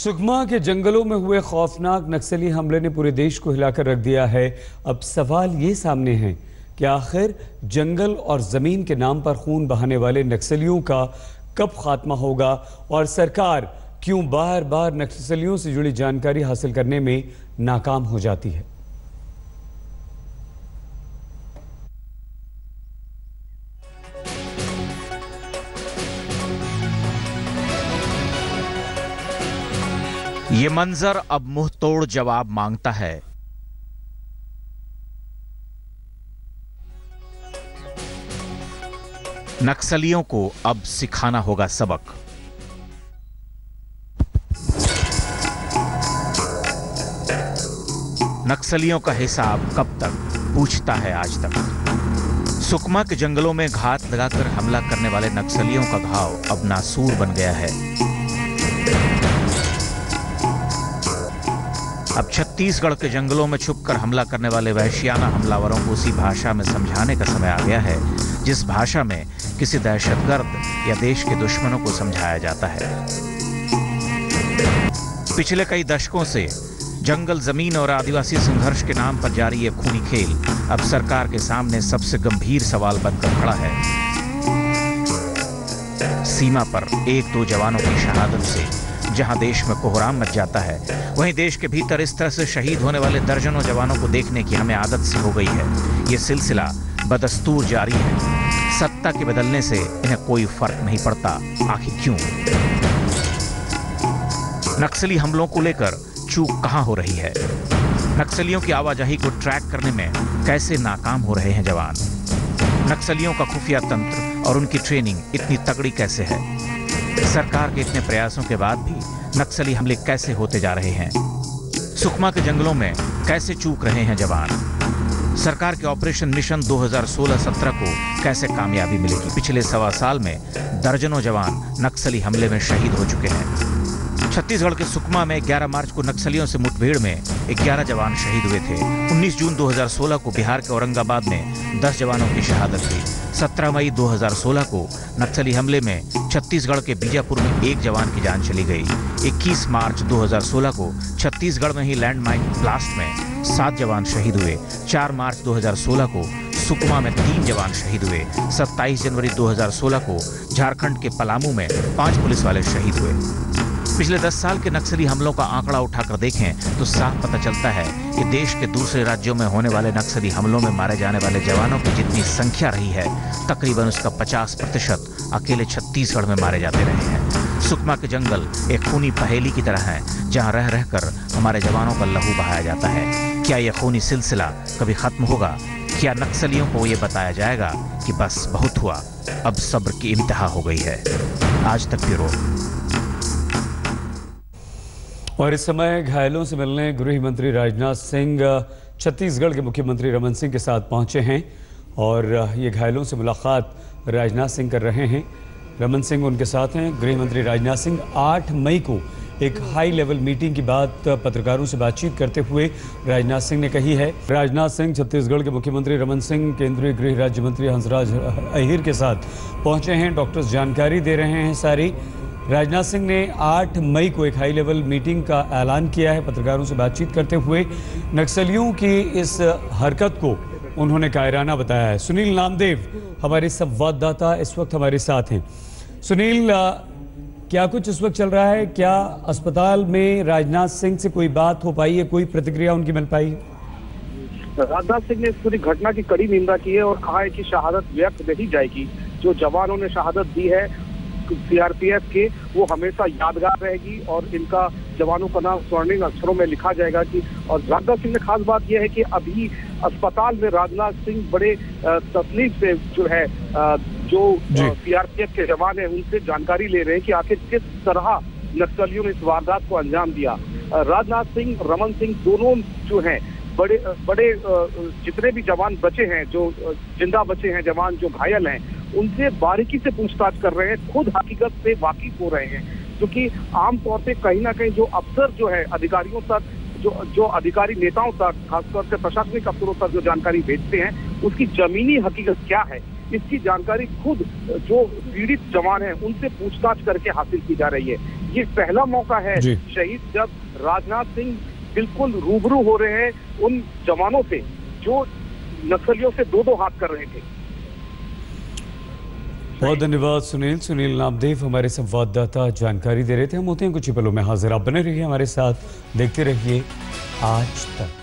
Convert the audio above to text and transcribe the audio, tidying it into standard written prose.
सुकमा के जंगलों में हुए खौफनाक नक्सली हमले ने पूरे देश को हिलाकर रख दिया है। अब सवाल ये सामने है कि आखिर जंगल और जमीन के नाम पर खून बहाने वाले नक्सलियों का कब खात्मा होगा और सरकार क्यों बार बार नक्सलियों से जुड़ी जानकारी हासिल करने में नाकाम हो जाती है। ये मंजर अब मुंह तोड़ जवाब मांगता है। नक्सलियों को अब सिखाना होगा सबक। नक्सलियों का हिसाब कब तक पूछता है आज तक। सुकमा के जंगलों में घात लगाकर हमला करने वाले नक्सलियों का घाव अब नासूर बन गया है। अब छत्तीसगढ़ के जंगलों में छुपकर हमला करने वाले वहशियाना हमलावरों को उसी भाषा में समझाने का समय आ गया है जिस भाषा में किसी दहशतगर्द या देश के दुश्मनों को समझाया जाता है। पिछले कई दशकों से जंगल, जमीन और आदिवासी संघर्ष के नाम पर जारी ये खूनी खेल अब सरकार के सामने सबसे गंभीर सवाल बनकर खड़ा है। सीमा पर 1-2 जवानों की शहादत से जहां देश में कोहराम मच जाता है, वहीं देश के भीतर इस तरह से शहीद होने वाले दर्जनों जवानों को देखने की हमें आदत सी हो गई है। ये सिलसिला बदस्तूर जारी है। सत्ता के बदलने से इन्हें कोई फर्क नहीं पड़ता। आखिर क्यों? नक्सली हमलों को लेकर चूक कहां हो रही है? नक्सलियों की आवाजाही को ट्रैक करने में कैसे नाकाम हो रहे हैं जवान? नक्सलियों का खुफिया तंत्र और उनकी ट्रेनिंग इतनी तगड़ी कैसे है? सरकार के इतने प्रयासों के बाद भी नक्सली हमले कैसे होते जा रहे हैं? सुकमा के जंगलों में कैसे चूक रहे हैं जवान? सरकार के ऑपरेशन मिशन 2016-17 को कैसे कामयाबी मिलेगी? पिछले 1.25 साल में दर्जनों जवान नक्सली हमले में शहीद हो चुके हैं। छत्तीसगढ़ के सुकमा में 11 मार्च को नक्सलियों से मुठभेड़ में 11 जवान शहीद हुए थे। 19 जून 2016 को बिहार के औरंगाबाद में 10 जवानों की शहादत हुई। 17 मई 2016 को नक्सली हमले में छत्तीसगढ़ के बीजापुर में 1 जवान की जान चली गई। 21 मार्च 2016 को छत्तीसगढ़ में ही लैंडमाइन ब्लास्ट में 7 जवान शहीद हुए। 4 मार्च 2016 को सुकमा में 3 जवान शहीद हुए। 27 जनवरी 2016 को झारखंड के पलामू में 5 पुलिस वाले शहीद हुए। पिछले 10 साल के नक्सली हमलों का आंकड़ा उठाकर देखें तो साफ पता चलता है कि देश के दूसरे राज्यों में होने वाले नक्सली हमलों में मारे जाने वाले जवानों की जितनी संख्या रही है, तकरीबन उसका 50% अकेले छत्तीसगढ़ में मारे जाते रहे हैं। सुकमा के जंगल एक खूनी पहेली की तरह हैं, जहां रह रहकर हमारे जवानों का लहू बहाया जाता है। क्या यह खूनी सिलसिला कभी खत्म होगा? क्या नक्सलियों को यह बताया जाएगा कि बस बहुत हुआ, अब सब्र की इंतहा हो गई है? आज तक ब्यूरो। और इस समय घायलों से मिलने गृह मंत्री राजनाथ सिंह छत्तीसगढ़ के मुख्यमंत्री रमन सिंह के साथ पहुंचे हैं और ये घायलों से मुलाकात राजनाथ सिंह कर रहे हैं। रमन सिंह उनके साथ हैं। गृह मंत्री राजनाथ सिंह 8 मई को एक हाई लेवल मीटिंग की बात पत्रकारों से बातचीत करते हुए राजनाथ सिंह ने कही है। राजनाथ सिंह छत्तीसगढ़ के मुख्यमंत्री रमन सिंह, केंद्रीय गृह राज्य मंत्री हंसराज अहीर के साथ पहुंचे हैं। डॉक्टर्स जानकारी दे रहे हैं सारी। राजनाथ सिंह ने 8 मई को एक हाई लेवल मीटिंग का ऐलान किया है। पत्रकारों से बातचीत करते हुए नक्सलियों की इस हरकत को उन्होंने कायराना बताया है। सुनील नामदेव हमारे संवाददाता इस वक्त हमारे साथ हैं। सुनील, क्या कुछ इस वक्त चल रहा है? क्या अस्पताल में राजनाथ सिंह से कोई बात हो पाई है? कोई प्रतिक्रिया उनकी मिल पाई? राजनाथ सिंह ने इस पूरी घटना की कड़ी निंदा की है और कहा है कि शहादत व्यक्त नहीं जाएगी। जो जवानों ने शहादत दी है सीआरपीएफ के, वो हमेशा यादगार रहेगी और इनका जवानों का नाम स्वर्णिम अक्षरों में लिखा जाएगा। कि और राजनाथ सिंह ने खास बात यह है कि अभी अस्पताल में राजनाथ सिंह बड़े तकलीफ से जो है जो सीआरपीएफ के जवान हैं उनसे जानकारी ले रहे हैं कि आखिर किस तरह नक्सलियों ने इस वारदात को अंजाम दिया। राजनाथ सिंह, रमन सिंह दोनों जो हैं बड़े जितने भी जवान बचे हैं, जो जिंदा बचे हैं जवान, जो घायल हैं, उनसे बारीकी से पूछताछ कर रहे हैं। खुद हकीकत से वाकिफ हो रहे हैं, क्योंकि आमतौर पे कहीं ना कहीं जो अफसर जो है अधिकारियों तक, जो अधिकारी नेताओं तक, खासतौर से प्रशासनिक अफसरों तक जो जानकारी भेजते हैं, उसकी जमीनी हकीकत क्या है इसकी जानकारी खुद जो पीड़ित जवान हैं उनसे पूछताछ करके हासिल की जा रही है। ये पहला मौका है शहीद जब राजनाथ सिंह बिल्कुल रूबरू हो रहे हैं उन जवानों से जो नक्सलियों से दो हाथ कर रहे थे। बहुत धन्यवाद सुनील नामदेव हमारे संवाददाता जानकारी दे रहे थे। हम होते हैं कुछ ही पलों में हाजिर। आप बने रहिए हमारे साथ, देखते रहिए आज तक।